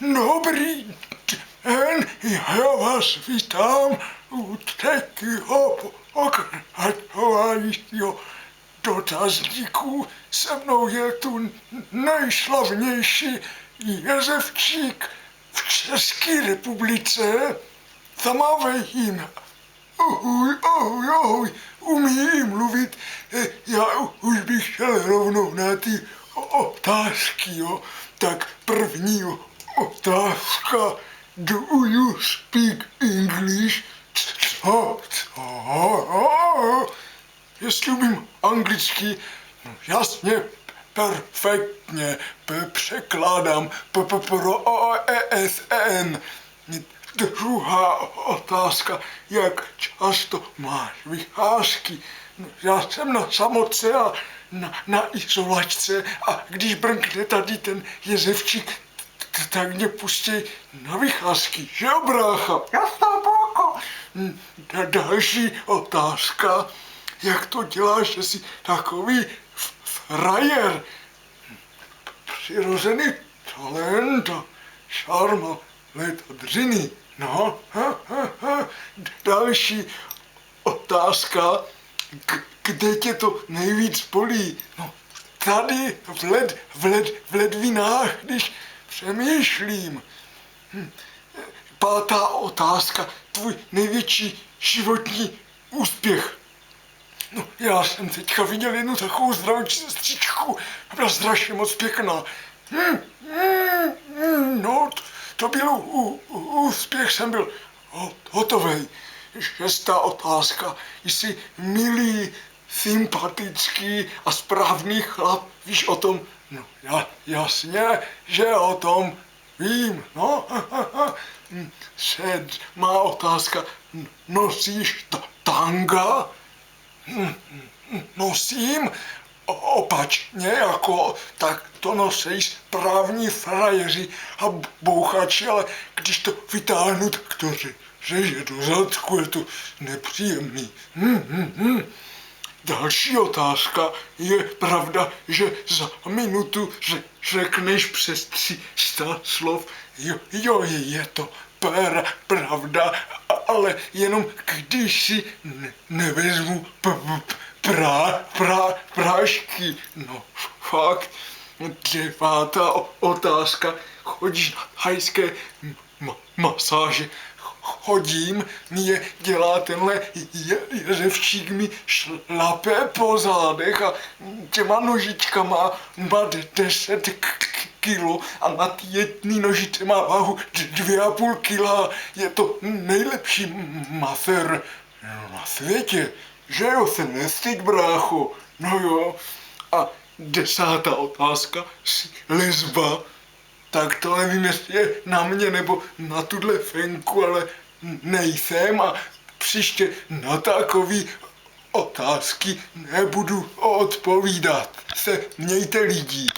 Dobrý den, já vás vítám u třetího pokračování dotazníku. Se mnou je tu nejslavnější jezevčík v České republice. Zamávej jim. Ahoj, umí mluvit. Já už bych šel rovnou na ty otázky, jo. Tak první otázka. Do you speak English? Co? Jestli umím anglicky, no jasně, perfektně, překládám pro OSN. Druhá otázka, jak často máš vycházky? No, já jsem na samotce a na izolačce a když brnkne tady ten jezevčík, tak mě pustí na vycházky, že jo, brácha? Jasná, brácho. Další otázka, jak to děláš, že jsi takový frajer? Přirozený talent a šarma letadřiny. No, Další otázka, kde tě to nejvíc bolí? No, tady v ledvinách, když přemýšlím. Pátá otázka, tvůj největší životní úspěch. No, já jsem teďka viděl jednu takovou zdravotní sestřičku, byla strašně moc pěkná. No, to byl úspěch, jsem byl hotovej. Šestá otázka, jsi milý, sympatický a správný chlap, víš o tom? No, jasně, že o tom vím, no. Sedmá otázka, nosíš tanga? Nosím, opačně, jako tak to nosí správní frajeři a bouchači, ale když to vytáhnu, tak to řeže do zadku, je to nepříjemný. Další otázka, je pravda, že za minutu řekneš přes 300 slov? Jo, je to pravda, ale jenom když si nevezmu prášky. No, fakt. Devátá otázka, chodíš na thajské masáže? Chodím, mě dělá tenhle jezevčík, mi šlape po zádech a těma nožičkama má 10 kilo a na ty jedné nožice má váhu 2,5 kila. Je to nejlepší masér na světě. Že jo, se nestyď, brácho. No jo. A 10. otázka, jsi lesba? Tak to nevím, jestli je na mě nebo na tuhle fenku, ale nejsem a příště na takový otázky nebudu odpovídat. Se mějte lidi.